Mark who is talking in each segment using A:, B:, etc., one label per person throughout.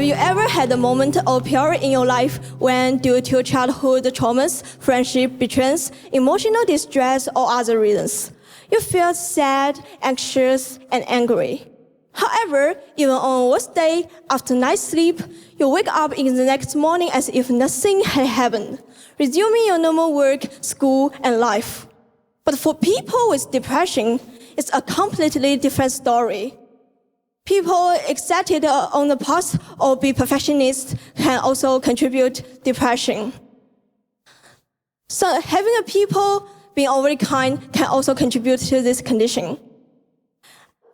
A: Have you ever had a moment or period in your life when, due to childhood traumas, friendship betrayals, emotional distress, or other reasons, you feel sad, anxious, and angry? However, even on a worst day, after night's sleep, you wake up in the next morning as if nothing had happened, resuming your normal work, school, and life. But for people with depression, it's a completely different story. People excited on the past or be perfectionists can also contribute depression. So having a people being overly kind can also contribute to this condition.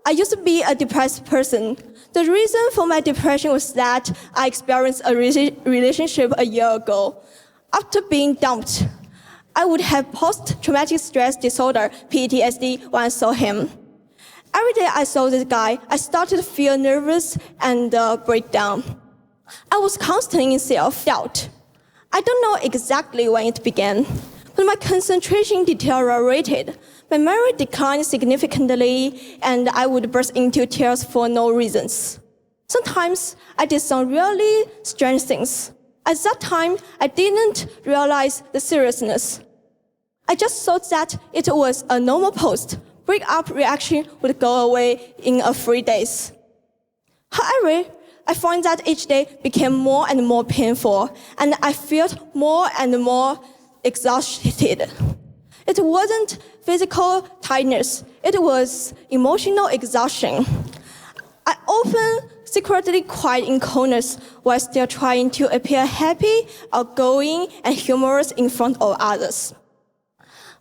A: I used to be a depressed person. The reason for my depression was that I experienced a relationship a year ago. After being dumped, I would have post-traumatic stress disorder, PTSD, when I saw him. Every day I saw this guy, I started to feel nervous and break down. I was constantly in self-doubt. I don't know exactly when it began, but my concentration deteriorated. My memory declined significantly, and I would burst into tears for no reasons. Sometimes I did some really strange things. At that time, I didn't realize the seriousness. I just thought that it was a normal break-up reaction would go away in a few days. However, I found that each day became more and more painful, and I felt more and more exhausted. It wasn't physical tiredness, it was emotional exhaustion. I often secretly cried in corners while still trying to appear happy, outgoing, and humorous in front of others.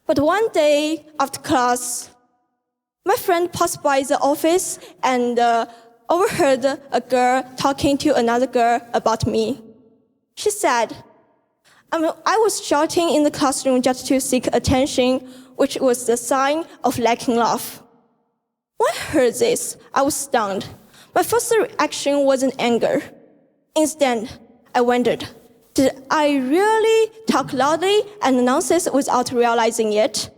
A: But one day after class, my friend passed by the office and overheard a girl talking to another girl about me. She said, I was shouting in the classroom just to seek attention, which was the sign of lacking love. When I heard this, I was stunned. My first reaction wasn't anger. Instead, I wondered, did I really talk loudly and nonsense without realizing it?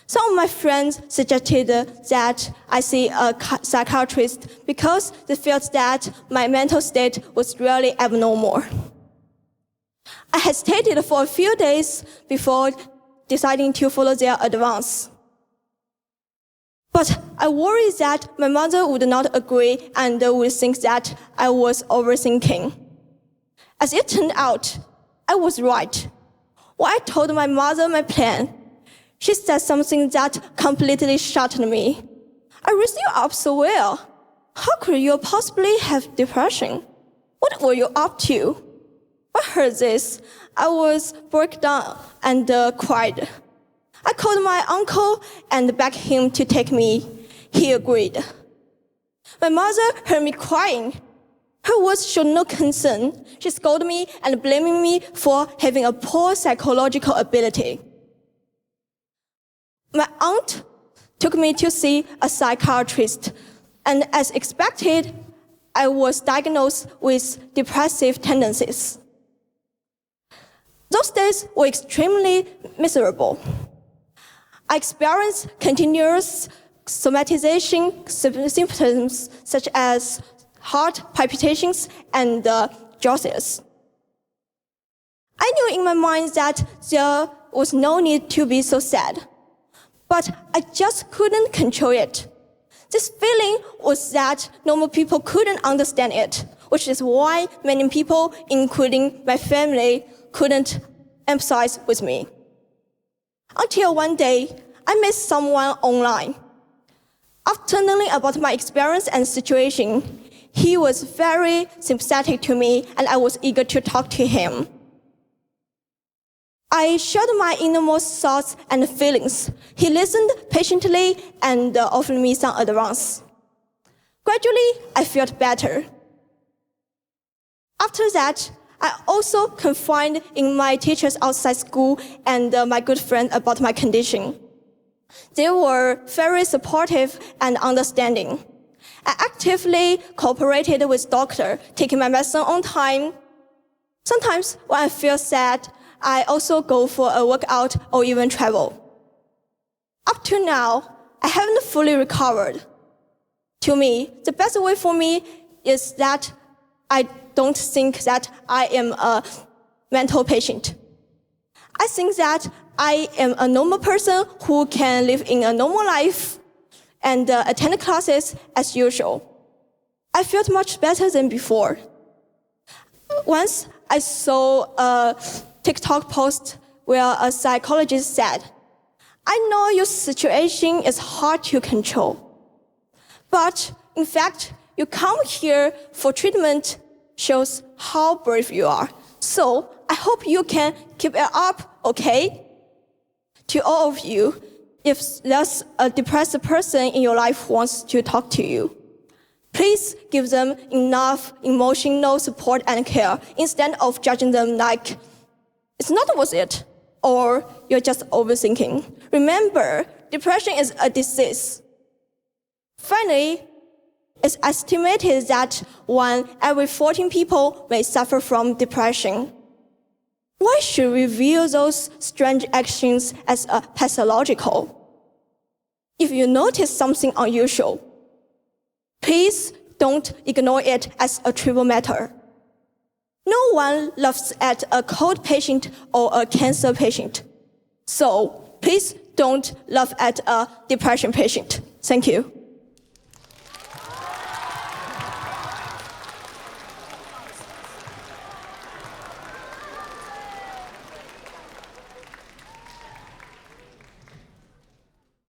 A: Some of my friends suggested that I see a psychiatrist because they felt that my mental state was really abnormal. I hesitated for a few days before deciding to follow their advice. But I worried that my mother would not agree and would think that I was overthinking. As it turned out, I was right. When I told my mother my plan, she said something that completely shattered me. I raised you up so well. How could you possibly have depression? What were you up to? When I heard this, I was broke down and cried. I called my uncle and begged him to take me. He agreed. My mother heard me crying. Her words showed no concern. She scolded me and blamed me for having a poor psychological ability. My aunt took me to see a psychiatrist, and as expected, I was diagnosed with depressive tendencies. Those days were extremely miserable. I experienced continuous somatization symptoms such as heart palpitations and jaundice. I knew in my mind that there was no need to be so sad, but I just couldn't control it. This feeling was that normal people couldn't understand it, which is why many people, including my family, couldn't empathize with me. Until one day, I met someone online. After learning about my experience and situation, he was very sympathetic to me, and I was eager to talk to him. I shared my innermost thoughts and feelings. He listened patiently and offered me some advice. Gradually, I felt better. After that, I also confided in my teachers outside school and my good friends about my condition. They were very supportive and understanding. I actively cooperated with doctors, taking my medicine on time. Sometimes when I feel sad, I also go for a workout or even travel. Up to now, I haven't fully recovered. To me, the best way for me is that I don't think that I am a mental patient. I think that I am a normal person who can live in a normal life and attend classes as usual. I felt much better than before. Once I saw a TikTok post where a psychologist said, "I know your situation is hard to control, but in fact, you come here for treatment shows how brave you are. So I hope you can keep it up, okay?" To all of you, if there's a depressed person in your life who wants to talk to you, please give them enough emotional support and care instead of judging them like, "It's not worth it," or "You're just overthinking." Remember, depression is a disease. Finally, it's estimated that 1 every 14 people may suffer from depression. Why should we view those strange actions as pathological? If you notice something unusual, please don't ignore it as a trivial matter. No one laughs at a cold patient or a cancer patient. So please don't laugh at a depression patient. Thank you.